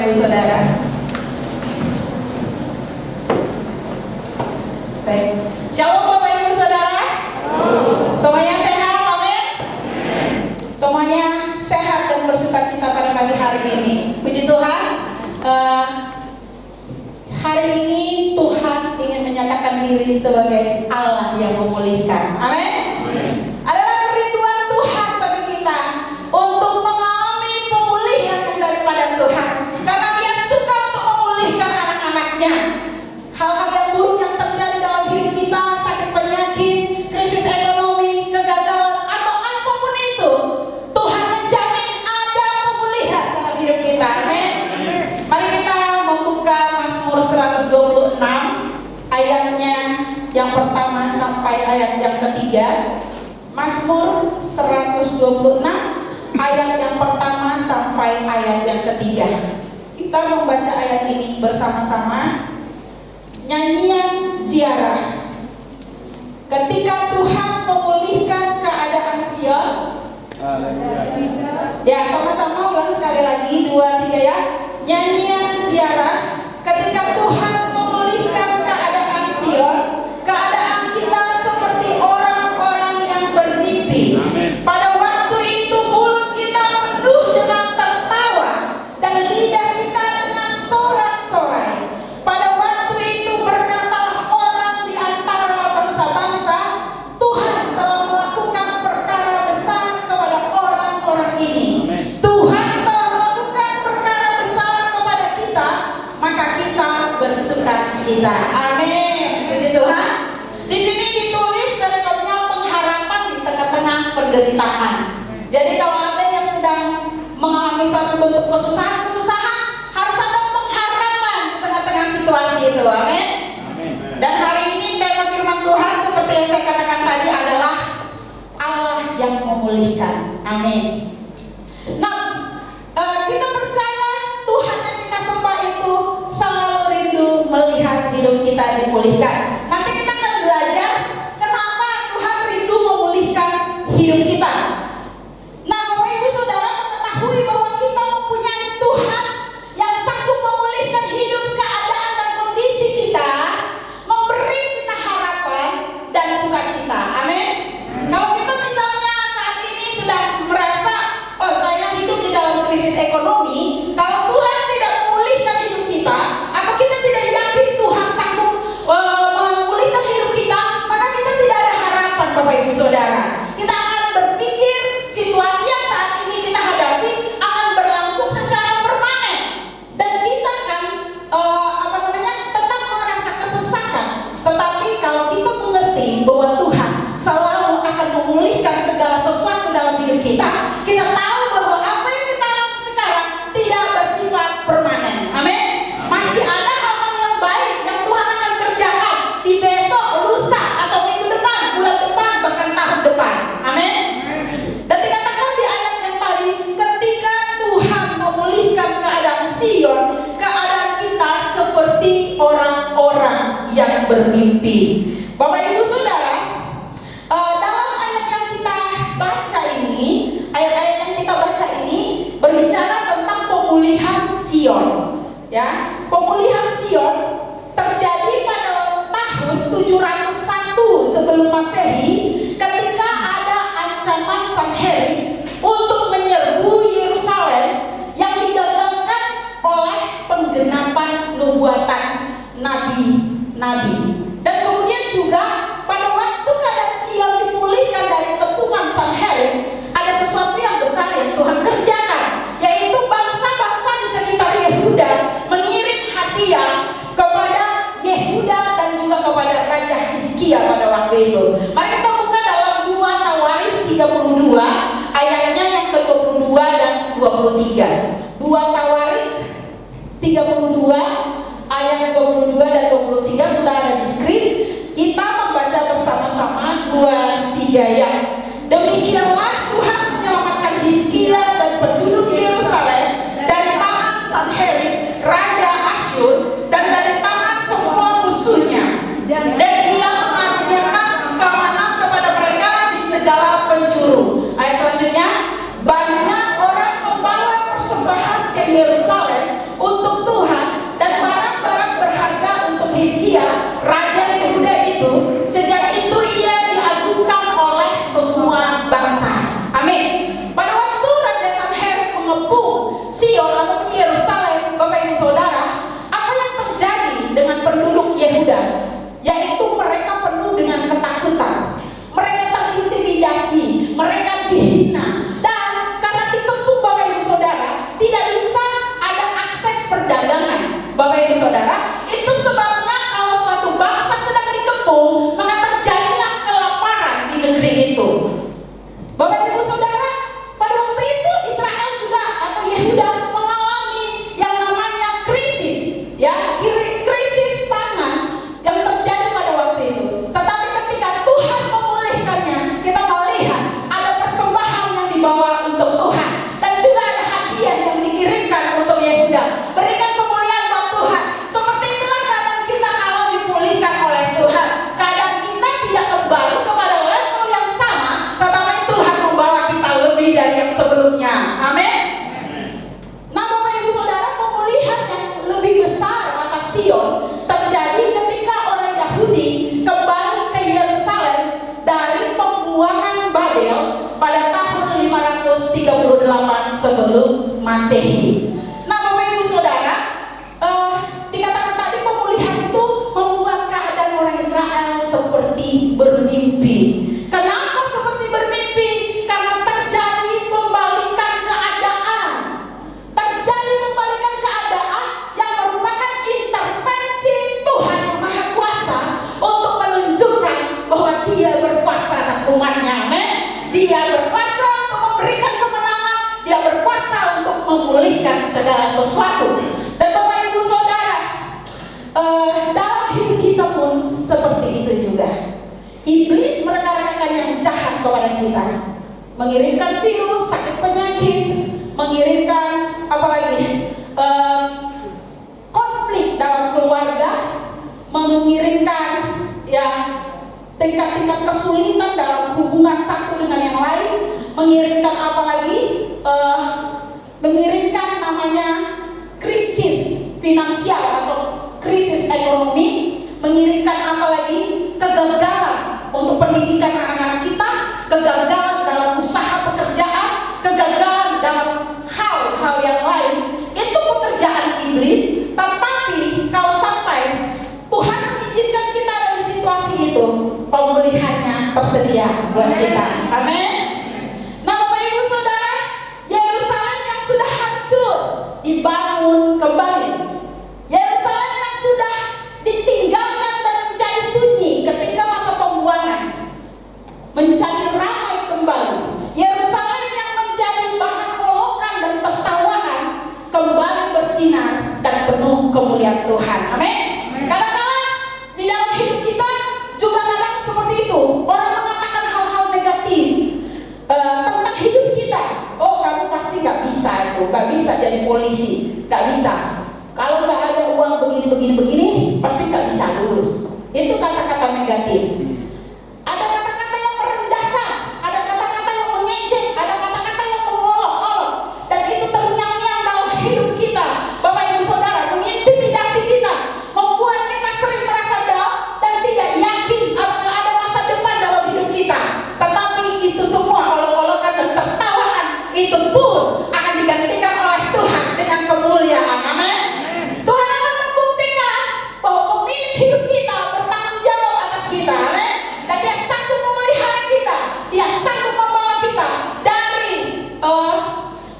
Ibu Saudara. Baik. Shalom Bapak Ibu Saudara. Semuanya sehat, amin. Semuanya sehat dan bersukacita pada pagi hari ini. Puji Tuhan. Hari ini Tuhan ingin menyatakan diri sebagai Allah yang memulihkan. Amin. Adalah kerinduan Tuhan bagi kita untuk mengalami pemulihan daripada Tuhan, karena Dia suka untuk memulihkan anak-anaknya. Hal-hal yang buruk yang terjadi dalam hidup kita, sakit penyakit, krisis ekonomi, kegagalan, atau apapun itu, Tuhan menjamin ada pemulihan dalam hidup kita. Amin. Mari kita membuka Mazmur 126 ayatnya yang pertama sampai ayat yang ketiga. Mazmur 126 ayat yang pertama sampai ayat yang ketiga. Kita membaca ayat ini bersama-sama. Nyanyian ziarah. Ketika Tuhan memulihkan keadaan Sion. Ya, sama-sama ulang sekali lagi, 2, 3 ya. Nyanyian ziarah. Ketika Tuhan memulihkan keadaan Sion, keadaan kita seperti orang-orang yang bermimpi. Pada waktu itu mulut kita penuh dengan tertawa dan lidah kita dengan sorak-sorai. Pada waktu itu berkatalah orang di antara bangsa-bangsa, Tuhan telah melakukan perkara besar kepada orang-orang ini. Tuhan telah melakukan perkara besar kepada kita, maka kita bersukacita. Amin. Puji Tuhan. Di sini ditulis rekomnya pengharapan di tengah-tengah penderitaan. Jadi kalau ada yang sedang mengalami suatu bentuk kesusahan, harus ada pengharapan di tengah-tengah situasi itu. Amin. Dan hari ini tema firman Tuhan seperti yang saya katakan tadi adalah Allah yang memulihkan. Amin. Nah, kita percaya Tuhan yang kita sembah itu selalu rindu melihat hidup kita dipulihkan. Nanti kita akan belajar kenapa Tuhan rindu memulihkan hidup kita. Nah, Bapak Ibu Saudara mengetahui bahwa kita mempunyai Tuhan yang sanggup memulihkan hidup, keadaan dan kondisi kita, memberi kita harapan dan sukacita. Amin. Kalau kita misalnya saat ini sedang merasa, oh saya hidup di dalam krisis ekonomi, kalau Tuhan tidak memulihkan hidup kita, atau kita tidak yakin Tuhan sanggup memulihkan hidup kita, maka kita tidak ada harapan, Bapak Ibu Saudara. Kita akan berpikir situasi yang saat ini kita hadapi akan berlangsung secara permanen, dan kita akan tetap merasa kesesakan. Tetapi kalau kita mengerti bahwa Tuhan selalu akan memulihkan segala sesuatu dalam hidup kita, kita tahu bahwa apa yang kita alami sekarang tidak bersifat permanen. Amin. Masih ada hal-hal yang baik yang Tuhan akan kerjakan di besok, lusa, atau minggu depan, bulan depan, bahkan tahun depan. Amin. Dan dikatakan di ayat yang tadi, ketika Tuhan memulihkan keadaan Sion, keadaan kita seperti orang-orang yang bermimpi. Bapak Ibu Saudara, dalam ayat yang kita baca ini, ayat-ayat yang kita baca ini berbicara tentang pemulihan Sion. Ya, pemulihan Sion terjadi pada tahun 701 sebelum Masehi, ketika ada ancaman Sanherib untuk menyerbu Yerusalem yang digagalkan oleh penggenapan nubuatan nabi-nabi. Dan kemudian juga pada waktu keadaan Sion dipulihkan dari kepungan Sanherib, ada sesuatu yang besar yang Tuhan kerjakan, yaitu bangsa-bangsa di sekitar Yehuda mengirim hadiah kepada Yehuda dan juga kepada Raja Hizkia pada waktu itu. Mari kita buka dalam 2 Tawarikh 32 ayatnya yang ke-22 dan 23. 2 Tawarikh 32 ayat 22 dan 23 sudah ada di screen. Kita membaca bersama-sama 2-3 ya. Demikianlah Tuhan menyelamatkan Hizkia dan penduduk Yerusalem dari tangan Sanherib, Raja Asyur, dan dari tangan semua musuhnya. Dan Ia mengaruniakan keamanan kepada mereka di segala penjuru. Ayat selanjutnya, banyak orang membawa persembahan ke Yerusalem untuk Bapak Ibu Saudara, itu sebabnya kalau suatu bangsa sedang dikepung, maka terjadilah kelaparan di negeri itu. Bapak Ibu Saudara, pada waktu itu Israel juga atau Yehuda mengalami yang namanya krisis, ya, krisis pangan yang terjadi pada waktu itu. Tetapi ketika Tuhan memulihkannya, kita melihat ada persembahan yang dibawa untuk Tuhan dan juga ada hadiah yang dikirimkan untuk Yehuda. Berikan kemuliaan buat Tuhan. Seperti itulah keadaan kita kalau dipulihkan oleh Tuhan. Keadaan kita tidak kembali kepada level yang sama, tetapi Tuhan membawa kita lebih dari yang sebelumnya. Amin. Nah, Bapak Ibu Saudara, pemulihan yang lebih besar atas Sion terjadi ketika orang Yahudi kembali ke Yerusalem dari pembuangan Babel pada tahun 538 sebelum Masehi. Nah, Bapak Ibu Saudara, dikatakan tadi pemulihan itu membuat keadaan orang Israel seperti bermimpi. Kenapa seperti bermimpi? Karena terjadi pembalikan keadaan. Terjadi pembalikan keadaan yang merupakan intervensi Tuhan yang Maha Kuasa untuk menunjukkan bahwa Dia berkuasa atas umatnya. Amin. Dia berkuasa untuk memberikan kemenangan. Dia berkuasa untuk memulihkan segala sesuatu. Dan Bapak Ibu Saudara, dalam hidup kita pun seperti itu juga. Iblis merekan-rekan yang jahat kepada kita, mengirimkan virus, sakit penyakit, mengirimkan apalagi konflik dalam keluarga, mengirimkan ya tingkat-tingkat kesulitan dalam hubungan satu dengan yang lain, mengirimkan apalagi mengirimkan namanya krisis finansial atau krisis ekonomi, mengirimkan apalagi kegagalan untuk pendidikan anak-anak kita, kegagalan dalam usaha pekerjaan, kegagalan dalam hal-hal yang lain. Itu pekerjaan iblis. Tetapi kalau sampai Tuhan mengizinkan kita dari situasi itu, pemulihannya tersedia buat kita. Amin. Nah, Bapak Ibu Saudara, Yerusalem yang sudah hancur dibangun kembali. Yerusalem yang sudah ditinggalkan dan menjadi sunyi ketika masa pembuangan menjadi ramai kembali. Yerusalem yang menjadi bahan olokan dan tertawaan kembali bersinar dan penuh kemuliaan Tuhan. Amin. Kadang-kadang di dalam hidup kita juga kadang seperti itu. Orang mengatakan hal-hal negatif tentang hidup kita. Oh, kamu pasti nggak bisa itu, nggak bisa jadi polisi, nggak bisa. Kalau nggak ada uang begini, pasti nggak bisa lulus. Itu kata-kata negatif. Ada kata-kata yang merendahkan, ada kata-kata yang mengejek, ada kata-kata yang mengolok-olok, dan itu terngiang-ngiang dalam hidup kita. Bapak Ibu Saudara, mengintimidasi kita, membuat kita sering merasa down dan tidak yakin apakah ada masa depan dalam hidup kita. Tetapi itu semua olok-olokan dan tertawaan itu pun akan digantikan oleh Tuhan dengan kemuliaan. Amin. Tuhan akan membuktikan bahwa pemilik hidup kita bertanggung jawab atas kita. Amin. Dan Dia sanggup memelihara kita. Dia sanggup membawa kita dari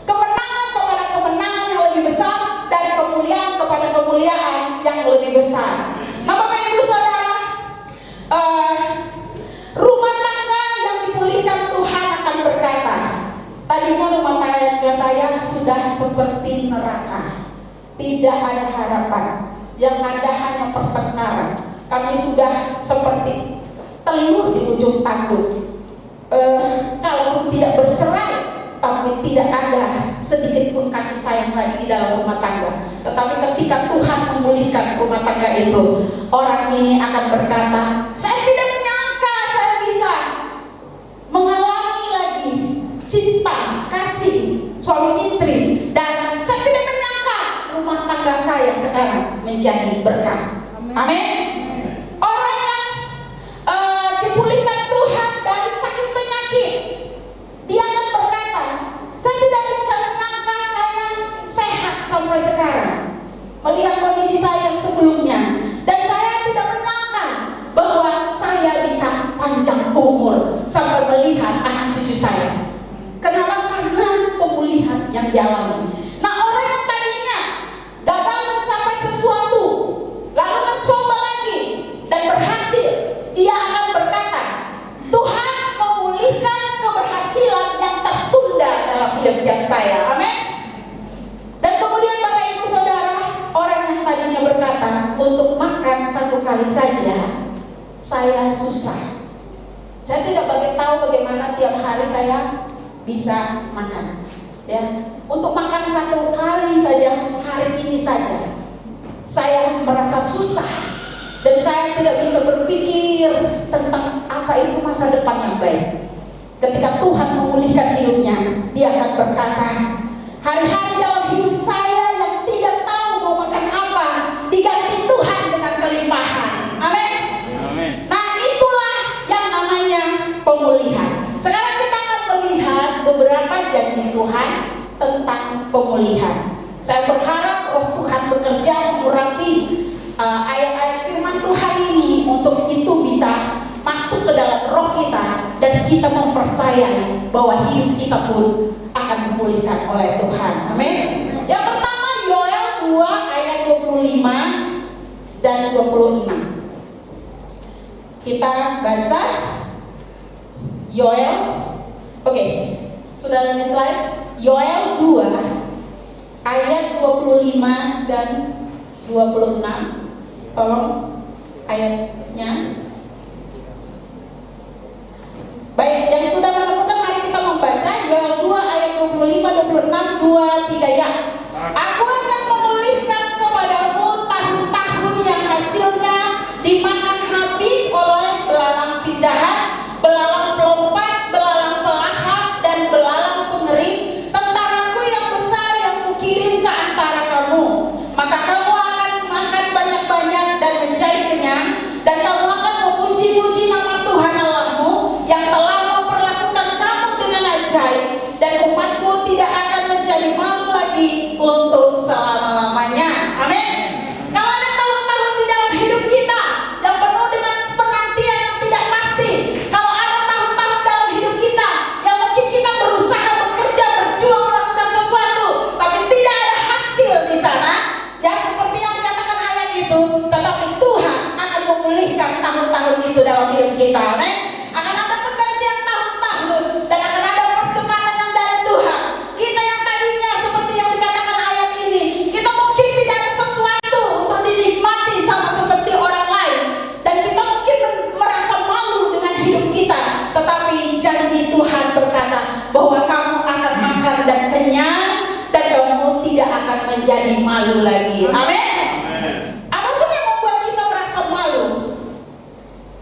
kemenangan kepada kemenangan yang lebih besar, dari kemuliaan kepada kemuliaan yang lebih besar. Nah, Bapak Ibu Saudara, rumah tangga yang dipulihkan Tuhan akan berkata, tadinya rumah tangga saya sudah seperti neraka, tidak ada harapan, yang ada hanya pertengkaran. Kami sudah seperti telur di ujung tanduk. Kalaupun tidak bercerai, tapi tidak ada sedikit pun kasih sayang lagi di dalam rumah tangga. Tetapi ketika Tuhan memulihkan rumah tangga itu, orang ini akan berkata, saya tidak menyangka saya bisa mengalami lagi cinta, kasih suami istri, dan saya tidak menyangka rumah tangga saya sekarang menjadi berkah. Amin. Orang yang dipulihkan Tuhan dari sakit penyakit, dia akan berkata, saya tidak bisa menyangka saya sehat sampai sekarang, melihat kondisi saya yang sebelumnya, dan saya tidak menyangka bahwa saya bisa panjang umur sampai melihat anak cucu saya. Kenapa? Karena pemulihan yang dialami. Nah, orang yang tadinya gagal mencapai sesuatu hari saja saya susah. Saya tidak tahu bagaimana tiap hari saya bisa makan. Ya, untuk makan satu kali saja hari ini saja saya merasa susah dan saya tidak bisa berpikir tentang apa itu masa depan yang baik. Ketika Tuhan memulihkan hidupnya, Dia akan berkata, hari-hari dalam hidup saya yang tidak tahu mau makan apa diganti Tuhan dengan kelimpahan. Amin. Nah, itulah yang namanya pemulihan. Sekarang kita akan melihat beberapa janji Tuhan tentang pemulihan. Saya berharap Roh Tuhan bekerja mengurapi ayat-ayat firman Tuhan ini untuk itu bisa masuk ke dalam roh kita dan kita mempercayai bahwa hidup kita pun akan dipulihkan oleh Tuhan. Amin. Yang pertama, Yoel 2 ayat 25 dan 26. Kita baca Yoel. Oke, sudah ada di slide. Yoel 2 ayat 25 dan 26. Tolong ayatnya. Baik, yang sudah menemukan mari kita membaca Yoel 2 ayat 25, 26, 2, 3 ya. Aku akan memulihkan kepadamu tahun-tahun yang hasilnya dimakan habis oleh belalang pindahan, belalang pelompat, belalang pelahap, dan belalang pengering, tentaraku yang besar yang kukirim ke antara kamu. Maka kamu akan makan banyak-banyak dan menjadi kenyang, dan kamu akan memuji-muji nama Tuhan Allahmu yang telah memperlakukan kamu dengan ajaib, dan umatku tidak akan menjadi malu lagi untuk selama-lamanya. Amin. Kalau ada tahun-tahun di dalam hidup kita yang penuh dengan penantian yang tidak pasti, kalau ada tahun-tahun dalam hidup kita yang mungkin kita berusaha bekerja, berjuang melakukan sesuatu, tapi tidak ada hasil di sana, ya seperti yang dikatakan ayat itu, tetapi Tuhan akan memulihkan tahun-tahun itu dalam hidup kita. Amin. Akan ada pergantian tahun-tahun dan akan ada percepatan yang dari Tuhan. Kita yang tadinya seperti yang dikatakan ayat ini, kita mungkin tidak ada sesuatu untuk dinikmati sama seperti orang lain, dan kita mungkin merasa malu dengan hidup kita, tetapi janji Tuhan berkata bahwa kamu akan makan dan kenyang, dan kamu tidak akan menjadi malu lagi. Amin. Apapun yang membuat kita merasa malu,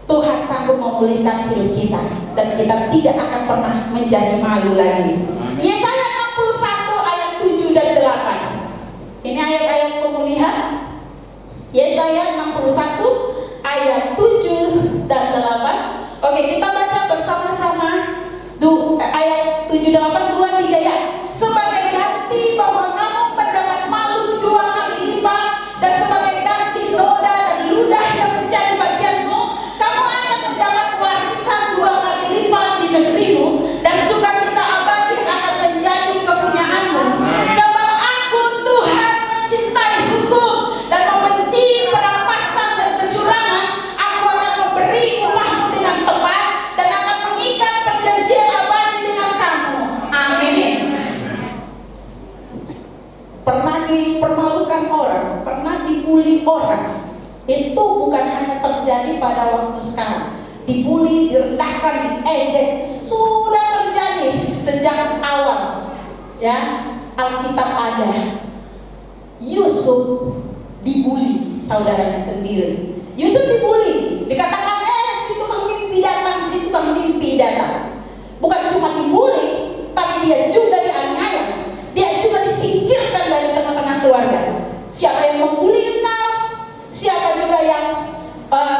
Tuhan sanggup memulihkan hidup kita dan kita tidak akan pernah menjadi malu lagi. Yesaya 61 ayat 7 dan 8. Ini ayat-ayat pemulihan. Yesaya 61 ayat 7 dan 8. Oke, kita baca bersama-sama ayat 7 8 2 3 ya. Sebagai ganti bahwa kamu mendapat malu 2 kali lipat, dan sebagai ganti noda dan ludah yang menjadi bagianmu, kamu akan mendapat warisan 2 kali lipat di negerimu, dan sukacita abadi akan menjadi kepunyaanmu. Sebab aku Tuhan mencintai hukum dan membenci perampasan dan kecurangan. Aku akan memberi rumahmu dengan tepat dan akan mengikat perjanjian abadi dengan kamu. Amin. Pernah dipermalukan orang, pernah dibully orang, itu bukan hanya terjadi pada waktu sekarang. Dibully, direndahkan, diejek, sudah terjadi sejak awal. Ya, Alkitab ada. Yusuf dibully saudaranya sendiri. Yusuf dibully, dikatakan si tukang mimpi datang, si tukang mimpi datang. Bukan cuma dibully, tapi dia juga dianiaya. Dia juga disingkirkan dari tengah-tengah keluarga. Siapa yang membuli engkau? Siapa juga yang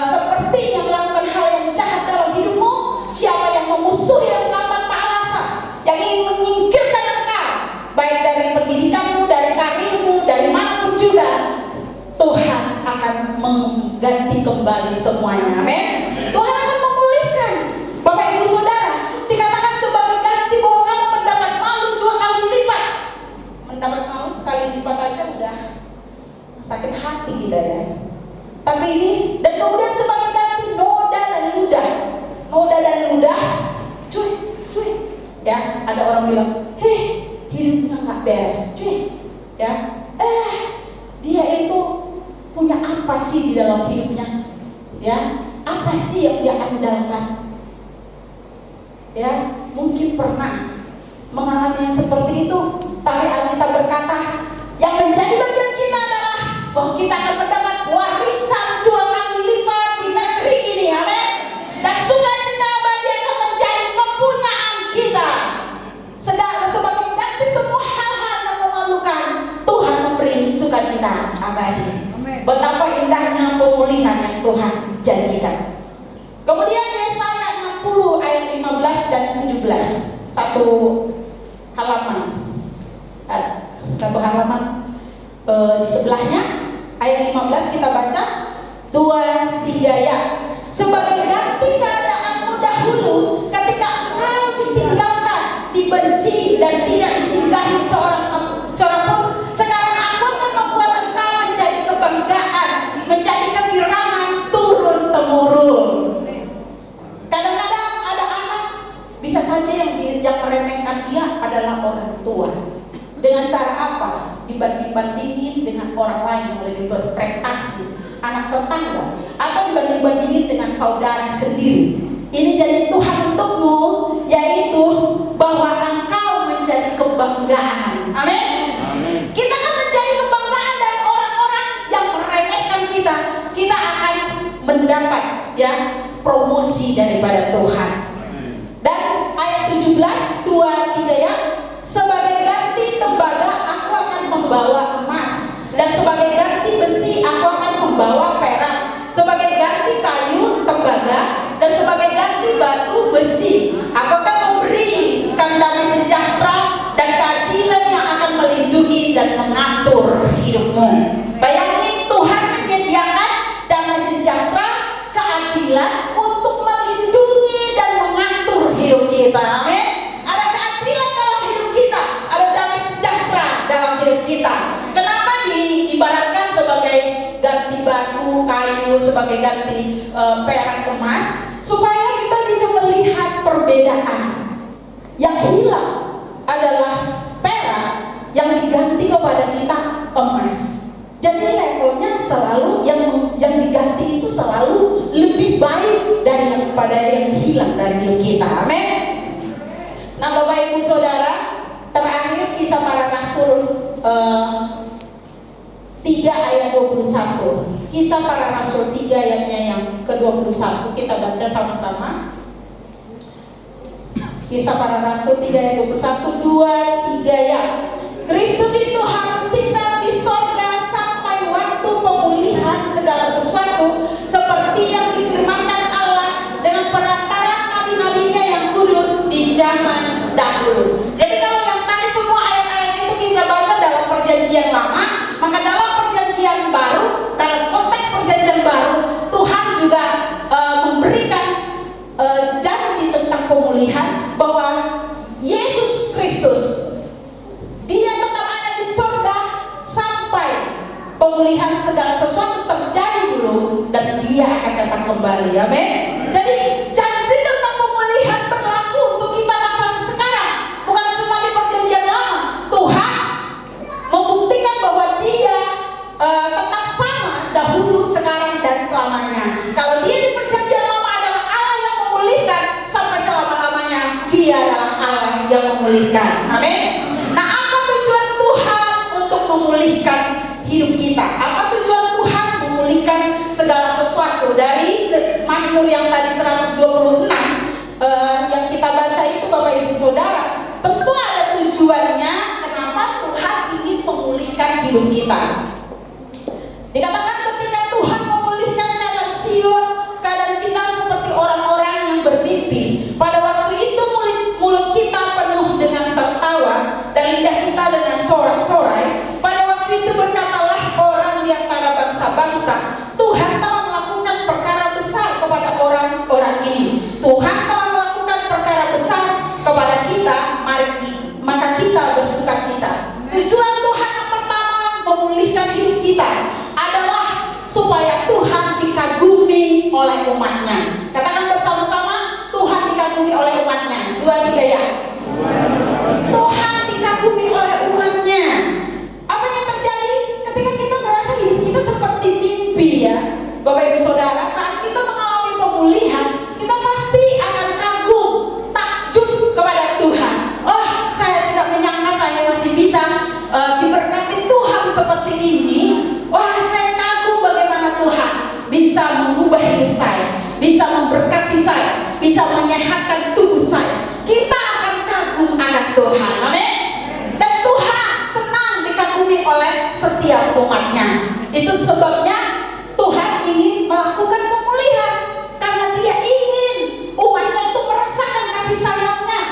sepertinya melakukan hal yang jahat dalam hidupmu? Siapa yang memusuhi engkau tanpa alasan, yang ingin menyingkirkan engkau, baik dari pendidikanmu, dari karirmu, dari manapun juga, Tuhan akan mengganti kembali semuanya. Amin. Tuhan akan memulihkan. Bapak Ibu Saudara, dikatakan sebagai ganti bahwa kamu mendapat malu 2 kali lipat. Mendapat malu sekali lipat aja udah sakit hati kita ya. Tapi ini, dan kemudian sebagai ganti noda dan ludah. Noda dan ludah, cuy. Ya, ada orang bilang, hidupnya nggak beres, cuy. Ya, dia itu punya apa sih di dalam hidupnya? Ya, apa sih yang dia andalkan? Ya, mungkin pernah mengalami yang seperti itu, tapi Alkitab berkata, yang menjadi bagian kita adalah bahwa kita akan mendapat warisan 2 kali lipat di negeri ini, amin. Dan sukacita abadi akan menjadi kepunyaan kita. Sebagai ganti semua hal-hal yang memalukan, Tuhan memberi sukacita abadi. Betapa indahnya pemulihan yang Tuhan janjikan. Kemudian Yesaya 60 ayat 15 dan 17, satu halaman di sebelahnya, ayat 15 kita baca 2-3 ya. Sebagai ganti keadaanmu dahulu ketika engkau ditinggalkan, dibenci dan tidak disinggahi seorang pun, sekarang aku akan membuat engkau menjadi kebanggaan, menjadi kegirangan turun temurun. Kadang-kadang ada anak, bisa saja yang meremehkan dia adalah orang tua. Dengan cara apa? Dibanding-bandingin dengan orang lain yang lebih berprestasi, anak tetangga, atau dibanding-bandingin dengan saudara sendiri. Ini jadi Tuhan untukmu, yaitu bahwa engkau menjadi kebanggaan. Amin. Kita akan menjadi kebanggaan dari orang-orang yang meremehkan kita. Kita akan mendapat promosi daripada Tuhan. Dan ayat 17, 2-3 ya. Sebagai ganti tembaga aku akan membawa emas, dan sebagai ganti besi aku akan membawa perak. Sebagai ganti kayu tembaga, dan sebagai ganti batu besi aku akan memberikan damai sejahtera dan keadilan yang akan melindungi dan mengatur hidupmu. Bayangin, Tuhan menyediakan damai sejahtera, keadilan untuk melindungi dan mengatur hidup kita. Amin. Ada keadilan dalam hidup kita, ada damai sejahtera dalam hidup kita. Kenapa diibaratkan sebagai ganti batu, kayu, sebagai ganti perak, emas? Supaya kita bisa melihat perbedaan. Yang hilang adalah perak, yang diganti kepada kita emas. Jadi levelnya selalu yang diganti itu selalu lebih baik daripada yang hilang dari hidup kita. Amin. Nah, Bapak Ibu Saudara, terakhir Kisah Para Rasul 3 ayat 21. Kisah Para Rasul 3 ayatnya yang ke-21, kita baca sama-sama. Kisah Para Rasul 3 ayat 21, 2-3 ya. Kristus itu harus tinggal di sorga sampai waktu pemulihan segala sesuatu, seperti yang difirmankan Allah dengan perantara nabi-nabinya yang kudus di zaman dahulu. Jadi kalau yang tadi semua ayat-ayat itu kita baca dalam perjanjian lama, maka dalam perjanjian baru, dalam konteks perjanjian baru, Tuhan juga memberikan janji tentang pemulihan, bahwa Yesus Kristus Dia tetap ada di surga sampai pemulihan segala sesuatu terjadi dulu, dan Dia akan datang kembali. Amin. Jadi janji tentang pemulihan berlaku untuk kita masa sekarang, bukan cuma di perjanjian lama. Tuhan membuktikan bahwa Dia tetap sama dahulu, sekarang, dan selamanya. Kalau Dia di perjanjian lama adalah Allah yang memulihkan sampai selama-lamanya, Dia adalah Allah yang memulihkan. Amin. Nah, apa tujuan Tuhan untuk memulihkan hidup kita? Apa tujuan Tuhan memulihkan segala sesuatu? Dari Mazmur yang tadi 126 yang kita baca itu, Bapak Ibu Saudara, tentu ada tujuannya kenapa Tuhan ingin memulihkan hidup kita. Dikatakan ketika Tuhan memulihkan keadaan Sion, keadaan kita seperti orang-orang yang bermimpi. Pada waktu itu mulut kita penuh dengan tertawa dan lidah kita dengan sorak-sorai. Pada waktu itu berkatalah orang di antara bangsa-bangsa, Tuhan telah melakukan perkara besar kepada orang-orang ini. Tuhan telah melakukan perkara besar kepada kita, maka kita bersukacita. Tujuan Tuhan yang pertama memulihkan hidup kita adalah supaya Tuhan dikagumi oleh umatnya. Katakan bersama-sama, Tuhan dikagumi oleh umatnya. 2-3 ya. Tuhan dikagumi oleh umatnya. Apa yang terjadi ketika kita merasa hidup kita seperti mimpi ya, Bapak Ibu Saudara? Saat kita Sebabnya Tuhan ingin melakukan pemulihan karena Dia ingin umatnya itu merasakan kasih sayangnya,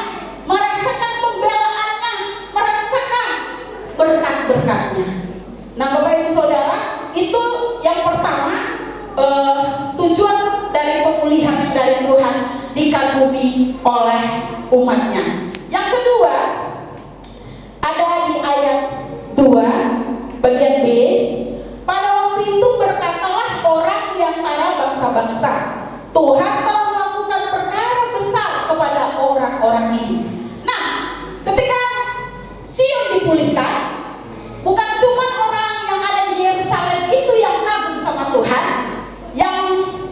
merasakan pembelaannya, merasakan berkat-berkatnya. Nah, Bapak Ibu Saudara, itu yang pertama, tujuan dari pemulihan dari Tuhan dikagumi oleh umatnya. Yang kedua, ada di ayat 2 bagian B. Pada waktu itu berkatalah orang di antara bangsa-bangsa, Tuhan telah melakukan perkara besar kepada orang-orang ini. Nah, ketika Sion dipulihkan, bukan cuma orang yang ada di Yerusalem itu yang kagum sama Tuhan, yang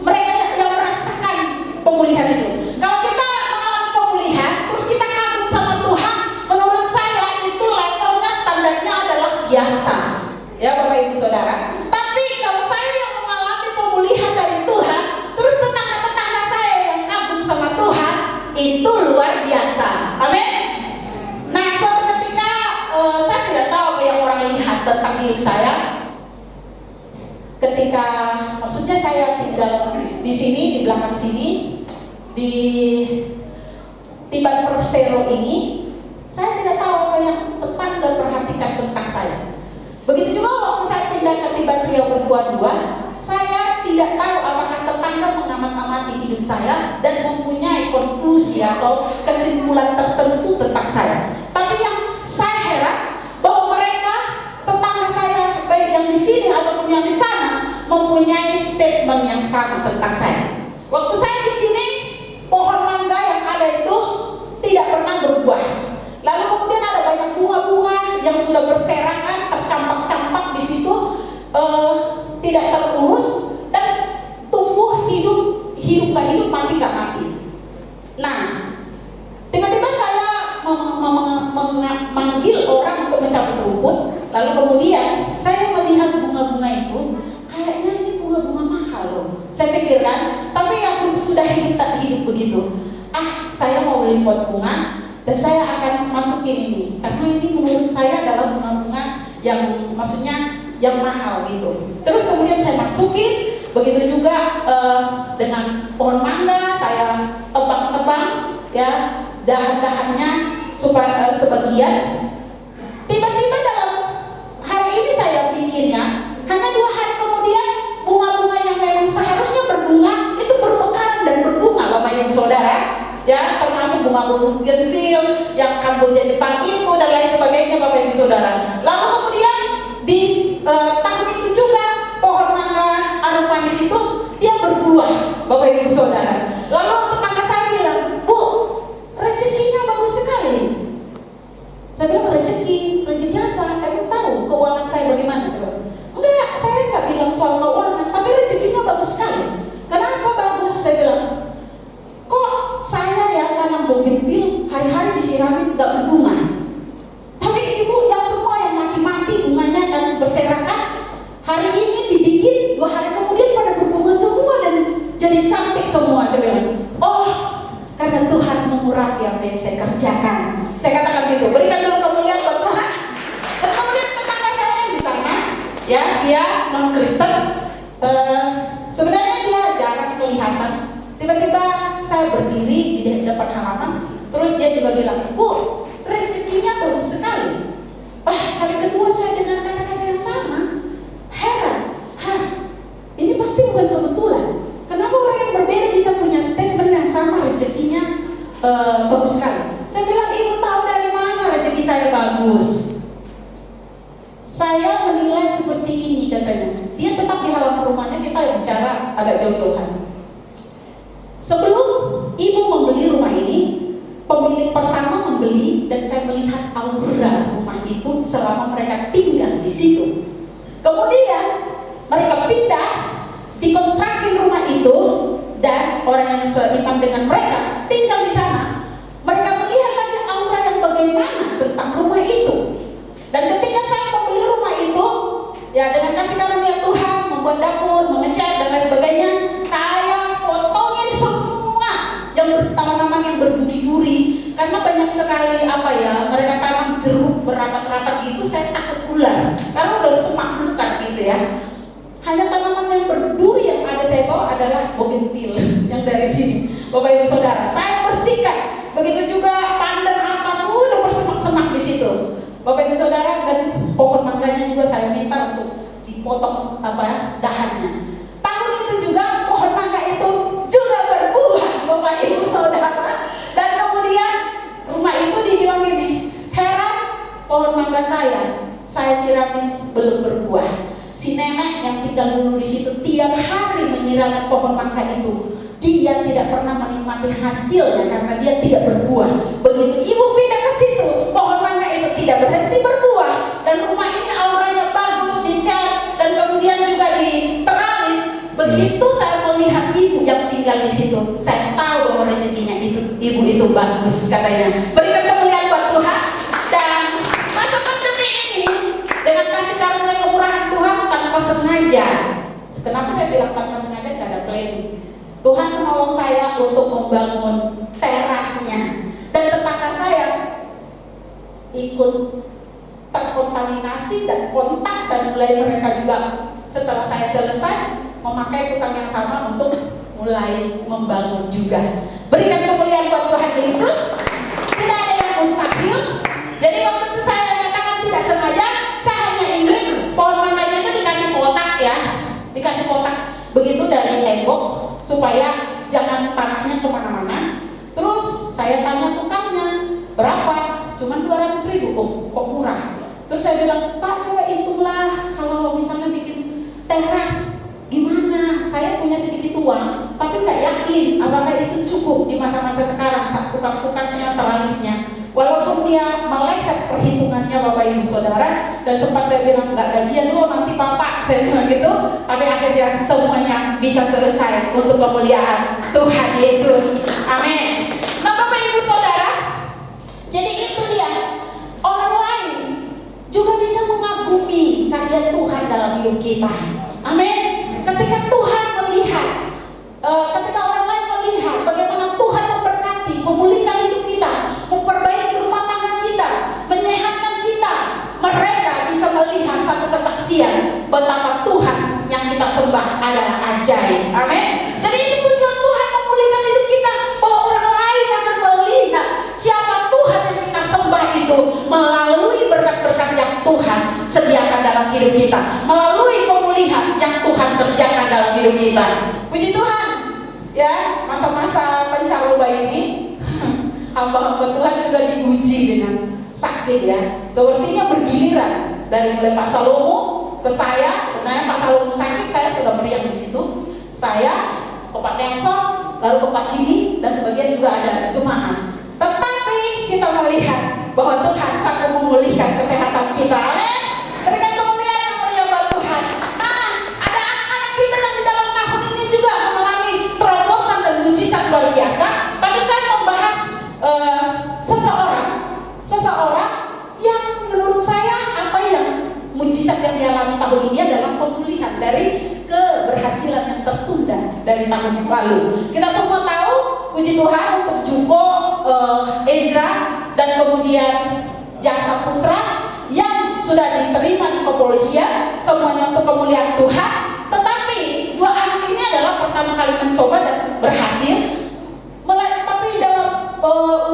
mereka yang merasakan pemulihan itu. Kalau kita mengalami pemulihan, terus kita kagum sama Tuhan, menurut saya itu levelnya, standarnya adalah biasa, ya Bapak Ibu Saudara. Tapi kalau saya yang mengalami pemulihan dari Tuhan, terus tetangga-tetangga saya yang kagum sama Tuhan, itu luar biasa. Amin. Nah, suatu ketika saya tidak tahu apa yang orang lihat tentang hidup saya. Ketika, maksudnya saya tinggal di sini, di belakang sini, di Tiban Persero ini, saya tidak tahu apa yang tetangga perhatikan tentang saya. Begitu juga waktu saya pindah ke Tiban Riau Bertua 2, saya tidak tahu apakah tetangga mengamat-amati hidup saya dan mempunyai konklusi atau kesimpulan tertentu tentang saya. Tapi yang saya heran bahwa mereka, tetangga saya, baik yang di sini ataupun yang di sana, mempunyai statement yang sama tentang saya. Waktu saya di sini, pohon mangga yang ada itu tidak pernah berbuah. Lalu kemudian ada banyak bunga-bunga yang sudah berserakan, tercampak-campak di situ, tidak terurus dan tumbuh hidup gak hidup, mati gak mati. Nah, tiba-tiba saya memanggil orang untuk mencabut rumput. Lalu kemudian saya melihat bunga-bunga itu, kayaknya ini bunga-bunga mahal loh. Saya pikirkan, tapi yang sudah hidup tak hidup begitu. Saya mau beli pot bunga dan saya akan masukin ini, karena ini menurut saya adalah bunga-bunga yang maksudnya yang mahal gitu. Terus kemudian saya masukin, begitu juga dengan pohon mangga saya tebang-tebang ya dahan-dahannya supaya sebagian. Tiba-tiba dalam hari ini saya pikirnya, hanya 2 hari kemudian bunga-bunga yang memang seharusnya berbunga itu bermekaran dan berbunga, Bapak Ibu Saudara, ya, termasuk bunga-bunga bougainville yang Kamboja Jepang itu dan lain sebagainya, Bapak Ibu Saudara. Lalu kemudian di tahun itu juga pohon mangga aromanis itu dia berbuah, Bapak Ibu Saudara. Lalu tetangga saya bilang, "Bu, rezekinya bagus sekali." Saya bilang, rezeki apa? Kamu tahu keuangan saya bagaimana? Enggak, saya enggak bilang soal keuangan, tapi rezekinya bagus sekali. Kenapa bagus? Saya bilang, kok saya ya tanam bougainville hari-hari disiramin enggak berbunga, tapi ibu yang semua yang mati-mati bunganya dan berserakan, hari ini dibikin 2 hari kemudian pada berbunga semua dan jadi cantik semua. Saya bilang, oh, karena Tuhan mengurapi apa yang saya kerjakan. Saya katakan gitu, berikan dulu kemuliaan buat Tuhan. Dan kemudian tetangga saya yang di sana, ya, dia non-Kristen, sebenarnya dia jarang kelihatan. Tiba-tiba saya berdiri di depan halaman, terus dia juga bilang, "Bu, rezekinya bagus sekali." Kali kedua saya dengar kata-kata yang sama. Heran, ini pasti bukan kebetulan. Kenapa orang yang berbeda bisa punya statement yang sama, rezekinya bagus sekali? Saya bilang, "Ibu tahu dari mana rezeki saya bagus?" Saya menilai seperti ini, katanya. Dia tetap di halaman rumahnya, kita bicara agak jauh-jauhan. Sebelum ibu membeli rumah ini, pemilik pertama membeli dan saya melihat aura rumah itu selama mereka tinggal di situ. Kemudian mereka pindah, dikontrakin rumah itu dan orang yang seiman dengan mereka tinggal di sana. Mereka melihat lagi aura yang bagaimana tentang rumah itu. Dan ketika saya membeli rumah itu, ya dengan kasih karunia Tuhan, membuat dapur, mengecat dan lain sebagainya, saya potongin semua yang tanaman yang berduri-duri, karena banyak sekali mereka tanam jeruk berapat-rapat gitu, saya takut ular karena udah semak belukar gitu ya. adalah bougainville yang dari sini, Bapak Ibu Saudara. Saya bersihkan. Begitu juga pandan apa sudah bersemak-semak di situ, Bapak Ibu Saudara. Dan pohon mangganya juga saya minta untuk dipotong dahannya. Tahun itu juga pohon mangga itu juga berbuah, Bapak Ibu Saudara. Dan kemudian rumah itu dibilang gini, heran, pohon mangga saya siramin belum berbuah. Si nenek yang tinggal dulu di situ tiap hari menyirami pohon mangga itu. Dia tidak pernah menikmati hasilnya karena dia tidak berbuah. Begitu ibu pindah ke situ, pohon mangga itu tidak berhenti berbuah. Dan rumah ini auranya bagus, dicat, dan kemudian juga diteralis. Begitu saya melihat ibu yang tinggal di situ, saya tahu bahwa rezekinya itu, ibu itu bagus katanya. Berikan kemuliaan buat Tuhan. Dan masa pandemi ini dengan kasih karunia kemurahan Tuhan tanpa sengaja. Kenapa saya bilang tanpa sengaja? Gak ada planning. Tuhan menolong saya untuk membangun terasnya. Dan tetangga saya ikut terkontaminasi dan kontak, dan mulai mereka juga setelah saya selesai memakai tukang yang sama untuk mulai membangun juga. Berikan kemuliaan buat Tuhan Yesus. Tidak ada yang mustahil. Jadi waktu itu saya nyatakan tidak sengaja, saya hanya ingin pohon mangganya itu dikasih kotak ya, dikasih kotak begitu dari tembok supaya jangan tanahnya kemana-mana. Terus saya tanya tukangnya berapa, cuman 200.000. Oh, kok murah. Terus saya bilang, Pak, coba hitunglah kalau misalnya bikin teras gimana. Saya punya sedikit uang, tapi nggak yakin apakah itu cukup di masa-masa sekarang saat tukang-tukangnya, teralisnya. Walaupun dia meleset perhitungannya, Bapak Ibu Saudara, dan sempat saya bilang nggak gajian lo nanti Bapak, saya bilang gitu. Tapi akhirnya semuanya bisa selesai untuk kemuliaan Tuhan Yesus. Amin. Nah, Bapak Ibu Saudara, jadi itu dia, orang lain juga bisa mengagumi karya Tuhan dalam hidup kita. Amin. Ketika Tuhan melihat, ketika orang lain melihat bagaimana Tuhan memberkati, memulihkan hidup kita, memperbaiki rumah tangga kita, menyehatkan kita, mereka bisa melihat satu kesaksian betapa Tuhan yang kita sembah adalah ajaib. Amin. Jadi itu tujuan Tuhan memulihkan hidup kita, bahwa orang lain akan melihat siapa Tuhan yang kita sembah itu melalui berkat-berkat yang Tuhan sediakan dalam hidup kita, melalui pemulihan yang Tuhan kerjakan dalam hidup kita. Puji Tuhan. Ya, masa-masa pancaroba ini hamba-hamba Tuhan juga diuji dengan sakit ya. Sepertinya bergiliran dari mulai Pak Salomo ke saya. Sebenarnya Pak Salomo sakit, saya sudah meriang di situ. Saya ke Pak Nelson, lalu ke Pak Kini, dan sebagian juga ada jemaat. Tetapi kita melihat bahwa Tuhan sanggup memulihkan kesehatan kita. Amin. Berikan kemuliaan yang meriah buat Tuhan. Nah, ada anak-anak kita yang di dalam tahun ini juga mengalami terobosan dan mujizat luar biasa. Tapi saya membahas seseorang yang menurut saya apa yang mujizat yang dialami tahun ini adalah pemulihan dari keberhasilan yang tertunda dari tahun yang lalu. Kita semua tahu, puji Tuhan, untuk Jumbo, Ezra, dan kemudian Jasa Putra yang sudah diterima di kepolisian, semuanya untuk kemuliaan Tuhan. Tetapi dua anak ini adalah pertama kali mencoba dan berhasil. Tapi dalam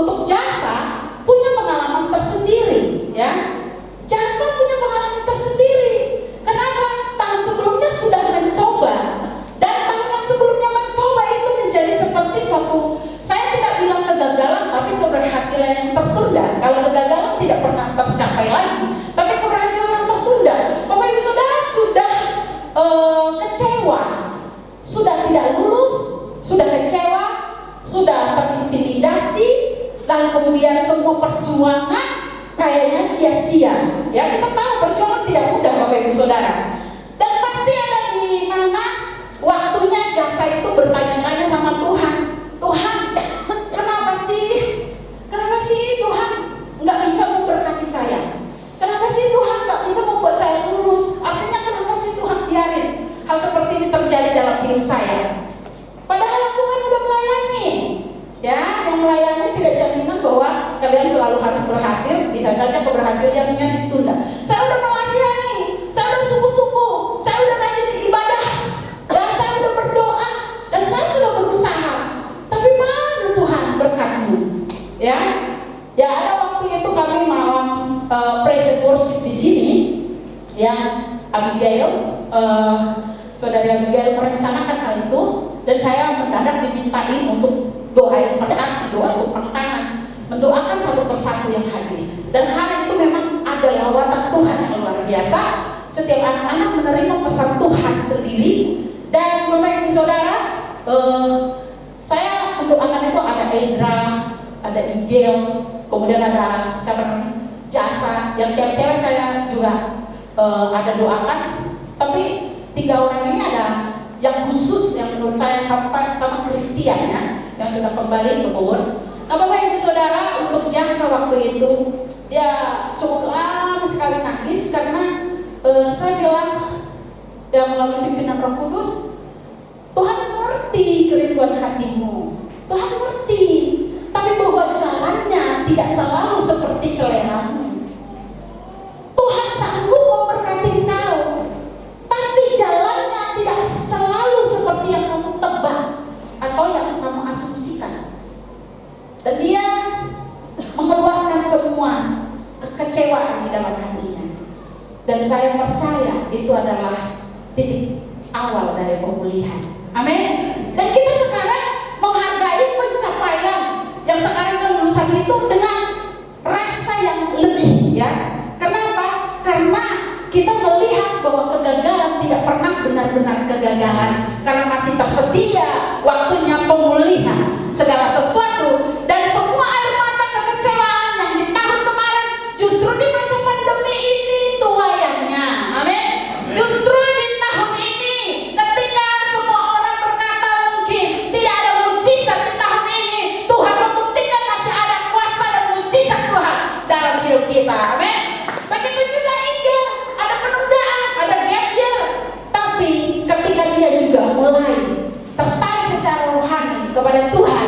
untuk Jasa punya pengalaman tersendiri, ya. Jasa punya pengalaman tersendiri. Kenapa? Tahun sebelumnya sudah mencoba, dan tahun yang sebelumnya mencoba itu menjadi seperti suatu, saya tidak bilang kegagalan, tapi keberhasilan yang tertunda. Kalau kegagalan tidak pernah tercapai lagi, tapi keberhasilan yang tertunda. Bapak Ibu Saudara sudah kecewa, sudah tidak lulus, sudah kecewa, sudah terintimidasi, lalu kemudian semua perjuangan kayaknya sia-sia. Ya, kita tahu perjuangan tidak mudah, Bapak Ibu Saudara. Dan pasti ada di mana waktunya Jasa itu bertanya-tanya sama Tuhan. Tuhan, kenapa sih Tuhan nggak bisa memberkati saya? Kenapa sih Tuhan nggak bisa membuat saya lulus? Artinya kenapa sih Tuhan biarin hal seperti ini terjadi dalam hidup saya? Padahal aku kan udah melayani. Ya, yang melayani tidak jaminan bahwa kalian selalu harus berhasil. Bisa saja keberhasilannya ditunda. Saya udah melayani, saya udah sungguh-sungguh, saya udah rajin ibadah, dan saya udah berdoa. Saudari Abigail merencanakan hal itu, dan saya mendadak dimintain untuk doain perkasi, doa untuk tangan, mendoakan satu persatu yang hadir. Dan hari itu memang ada lawatan Tuhan yang luar biasa. Setiap anak-anak menerima pesan Tuhan sendiri. Dan Bapak Ibu Saudara, saya mendoakan itu ada Indra, ada Igel, kemudian ada siapa namanya, Jasa, yang cewek-cewek saya juga ada doakan. Tapi 3 orang ini ada yang khusus yang menurut saya sama Kristian ya, yang sudah kembali ke Bogor. Nah Bapak Ibu Saudara, untuk Jasa waktu itu dia cukup lama sekali nangis karena saya bilang dia melalui pimpinan Roh Kudus, Tuhan ngerti kerinduan hatimu, Tuhan ngerti, tapi bahwa jalannya tidak selalu seperti seleramu. Tuhan sanggup memberkati kau, tapi jalannya tidak selalu seperti yang kamu tebak atau yang kamu asumsikan. Dan dia mengeluarkan semua kekecewaan di dalam hatinya. Dan saya percaya itu adalah titik awal dari pemulihan. Amin. Dan kita sekarang menghargai pencapaian yang sekarang kelulusan itu dengan rasa yang lebih ya. Kenapa? Karena kita melihat bahwa kegagalan tidak pernah benar-benar kegagalan, karena masih tersedia waktunya pemulihan segala sesuatu. Dan semua air mata kekecewaan yang di tahun kemarin justru di masa pandemi ini tuayannya. Amin. Justru di tahun ini ketika semua orang berkata mungkin tidak ada mujizat di tahun ini, Tuhan membuktikan masih ada kuasa dan mujizat Tuhan dalam hidup kita. Amin. Begitu juga Igel, ada penundaan, ada gap year. Tapi ketika dia juga mulai tertarik secara rohani kepada Tuhan,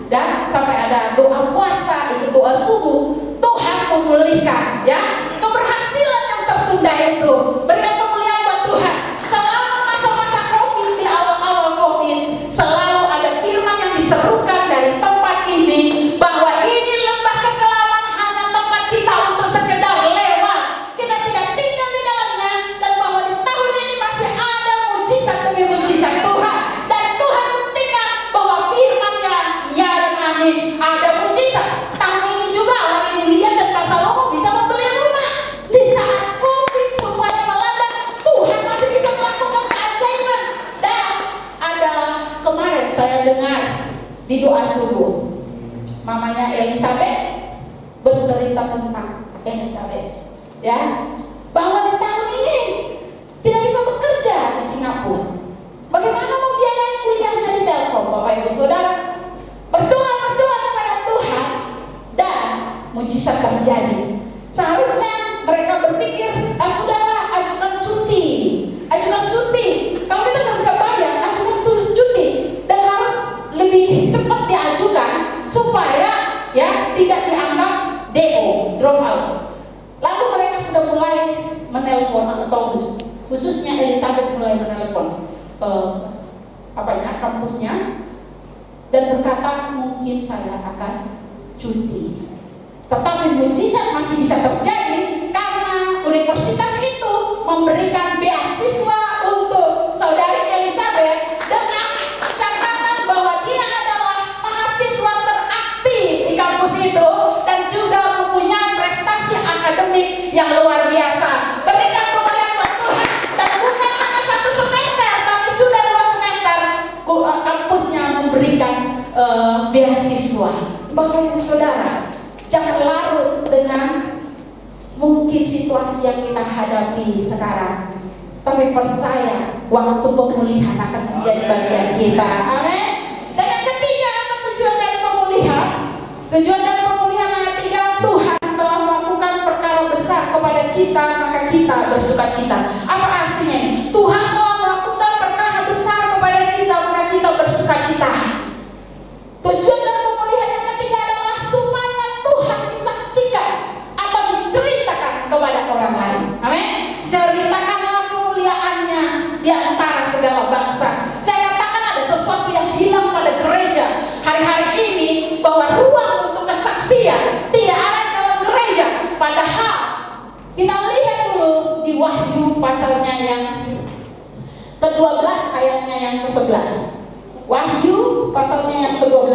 dan sampai ada doa puasa, itu doa subuh, Tuhan memulihkan ya keberhasilan yang tertunda itu. Berikan kemuliaan buat Tuhan. Selama masa-masa COVID, di awal-awal COVID, selalu ada firman yang diserukan dari tempat ini bahwa ini lembah kekelaman, hanya tempat kita untuk sekedar lewat. Kita tidak tinggal di dalamnya, dan bahwa di tahun ini masih ada mujizat demi mujizat Tuhan. Dan Tuhan buktikan bahwa firman-Nya ya dan amin. Ada mujizat. Tahun ini juga orang Yulian dan Pak Salomo bisa membeli rumah. Di saat COVID semuanya melanda, Tuhan masih bisa melakukan keajaiban. Dan ada kemarin saya dengar di doa subuh, mamanya Elizabeth bercerita tentang Elizabeth ya, bahwa di tahun ini tidak bisa bekerja di Singapura. Bagaimana membiayai kuliahnya di Telkom? Bapak Ibu Saudara, berdoa kepada Tuhan dan mujizat terjadi. Seharusnya mereka berpikir, sudahlah, ajukan cuti. Kalau kita nggak bisa bayar, ajukan cuti, dan harus lebih cepat diajukan supaya ya tidak dianggap DO, drop out. Lalu mereka sudah mulai menelpon, atau khususnya Elizabeth mulai menelpon kampusnya dan berkata, mungkin saya akan cuti. Tetapi mujizat masih bisa terjadi karena universitas itu memberikan beasiswa untuk saudari Elizabeth dengan catatan bahwa dia adalah mahasiswa teraktif di kampus itu dan juga mempunyai prestasi akademik yang luar biasa. Berikan kemuliaan buat Tuhan. Dan bukan hanya 1 semester, tapi sudah 2 semester kampusnya memberikan beasiswa. Bapak Ibu Saudara, jangan larut dengan mungkin situasi yang kita hadapi sekarang, tapi percaya waktu pemulihan akan menjadi bagian kita. Amin. Dan yang ketiga, apa tujuan dari pemulihan? Tujuan dari pemulihan yang ketiga, Tuhan telah melakukan perkara besar kepada kita, maka kita bersukacita. Apa artinya ini? Tuhan telah melakukan perkara besar kepada kita, maka kita bersukacita. Tujuan dari pemulihan yang ketiga adalah supaya Tuhan disaksikan atau diceritakan kepada orang lain. Amin. Ceritakanlah kemuliaannya di antara segala bangsa. Saya katakan ada sesuatu yang hilang pada gereja hari-hari ini, bahwa ruang untuk kesaksian tidak ada dalam gereja. Padahal kita lihat dulu di Wahyu pasalnya yang ke-12 ayatnya yang ke-11. Wahyu pasalnya yang ke-12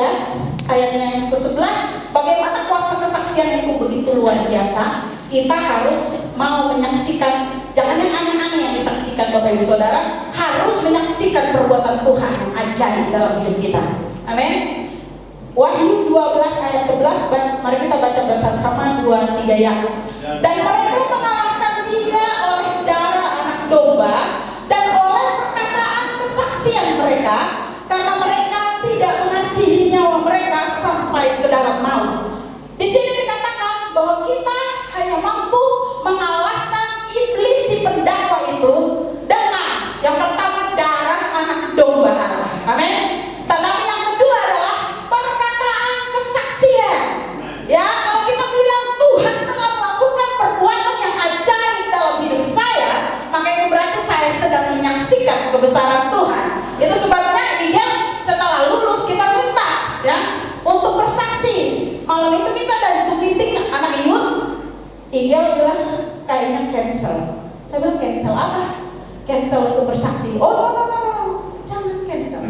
ayatnya yang ke-11. Bagaimana kuasa kesaksian itu begitu luar biasa. Kita harus mau menyaksikan, jangan yang aneh-aneh yang disaksikan Bapak Ibu Saudara, harus menyaksikan perbuatan Tuhan yang ajaib dalam hidup kita. Amin. Wahyu 12 ayat 11, mari kita baca bersama-sama 2-3 ya. Dan mereka mengalahkan dia oleh darah anak domba dan oleh perkataan kesaksian mereka, karena mereka tidak mengasihi nyawa mereka sampai ke dalam maut. Di sini dikatakan bahwa kita hanya mampu mengalahkan iblis si pendakwa itu dengan yang pertama darah anak domba Allah. Amin. Tetapi yang kedua adalah perkataan kesaksian. Ya, kalau kita bilang Tuhan telah melakukan perbuatan yang ajaib dalam hidup saya, maka itu berarti saya sedang menyaksikan kebesaran Tuhan. Itu sebabnya setelah lulus kita minta ya untuk bersaksi. Malam itu kita ada Zoom meeting anak youth. Igel bilang kayaknya cancel. Saya bilang cancel apa? Cancel untuk bersaksi. Oh no, jangan cancel.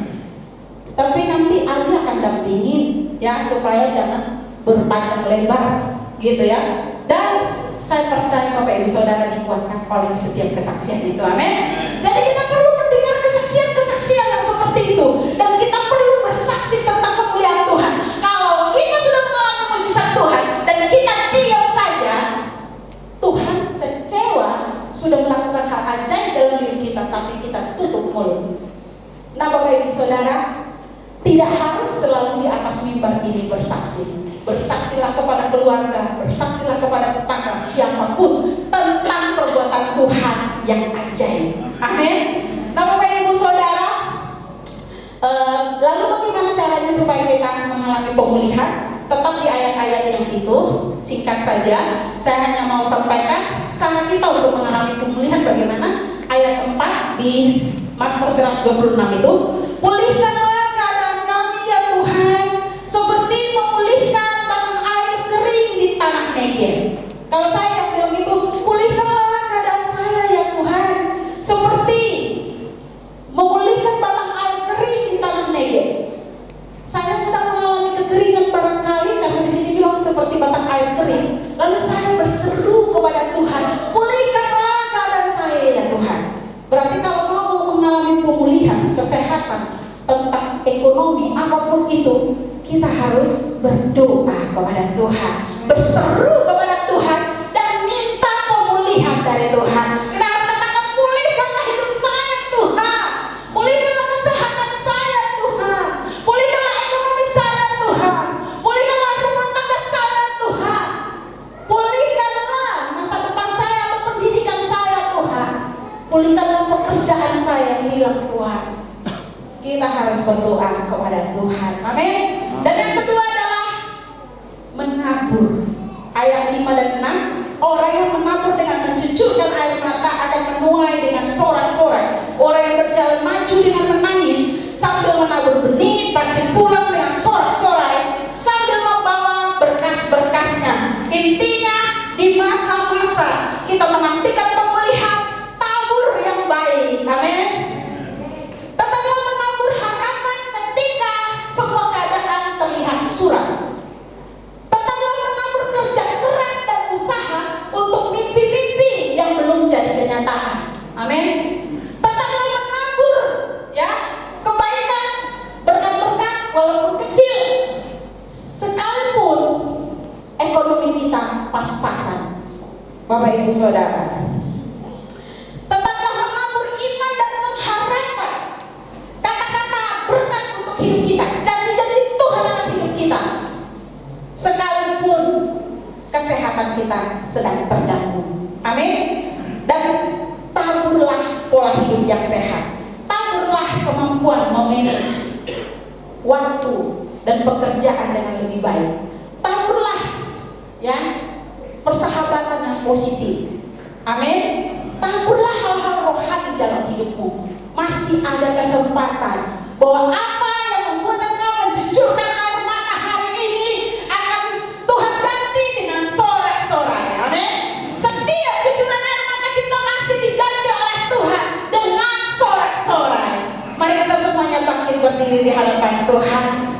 Tapi nanti Aldi akan dampingin ya supaya jangan berpanjang lebar gitu ya. Dan saya percaya Bapak Ibu Saudara dikuatkan oleh setiap kesaksian itu. Amin. Jadi kita perlu mendengar kesaksian-kesaksian yang seperti itu, dan kita perlu bersaksi tentang kemuliaan Tuhan. Kalau kita sudah mengalami mujizat Tuhan dan kita diam saja, Tuhan kecewa sudah melakukan hal ajaib dalam hidup kita, tapi kita tutup mulut. Nah Bapak Ibu Saudara, tidak harus selalu di atas mimbar ini bersaksi. Bersaksilah kepada keluarga, bersaksilah kepada tetangga, siapapun tentang perbuatan Tuhan yang ajaib. Amin. Nah Bapak Ibu Saudara, lalu bagaimana caranya supaya kita mengalami pemulihan? Tetap di ayat-ayat yang itu, singkat saja. Saya hanya mau sampaikan cara kita untuk mengalami pemulihan bagaimana. Ayat 4 di Mazmur 126 itu, pulihkanlah keadaan kami ya Tuhan, seperti memulihkan tanah air kering di tanah Negev. Kalau saya bilang itu, pulihkanlah keadaan saya ya Tuhan, seperti memulihkan batang air kering di tanah Negev. Saya sedang mengalami kekeringan barangkali, karena di sini bilang seperti batang air kering. Lalu saya berseru kepada Tuhan, pulihkanlah keadaan saya ya Tuhan. Berarti kalau mau mengalami pemulihan, kesehatan, tentang ekonomi, apapun itu, kita harus berdoa kepada Tuhan, berseru kepada Tuhan, dan minta pemulihan dari Tuhan. Kita harus katakan, pulihkanlah hidup saya Tuhan, pulihkanlah kesehatan saya Tuhan, pulihkanlah ekonomi saya Tuhan, pulihkanlah rumah tangga saya Tuhan, pulihkanlah masa depan saya atau pendidikan saya Tuhan, pulihkanlah pekerjaan saya yang hilang Tuhan. Kita harus berdoa kepada Tuhan. Amin. Dan yang kedua adalah menabur. Ayat 5 dan 6, orang yang menabur dengan mencucurkan air mata akan menuai dengan sorak-sorai. Orang yang berjalan maju dengan menangis sambil menabur benih pasti pulang dengan sorak-sorai sambil membawa berkas-berkasnya. Intinya di masa-masa kita menantikan pemulihan, tabur yang baik. Amin. Tetaplah menabur harapan ketika semua keadaan terlihat suram. Tetaplah menabur kerja keras dan usaha untuk mimpi-mimpi yang belum jadi kenyataan. Amin. Tetaplah menabur ya kebaikan, berkat-berkat walaupun kecil, sekalipun ekonomi kita pas-pasan. Bapak Ibu Saudara, tetaplah menabur iman dan pengharapan, kata-kata berkat untuk hidup kita, janji-janji Tuhan atas hidup kita, sekalipun kesehatan kita sedang terganggu. Amin. Dan taburlah pola hidup yang sehat, taburlah kemampuan memanage waktu dan pekerjaan dengan lebih baik, taburlah ya persahabatan yang positif. Amin. Taburlah hal-hal rohani dalam hidupmu. Masih ada kesempatan bahwa apa yang membuat engkau mencucurkan air mata hari ini akan Tuhan ganti dengan sorak-sorai. Amin. Setiap cucuran air mata kita masih diganti oleh Tuhan dengan sorak-sorai. berdiri di hadapan Tuhan.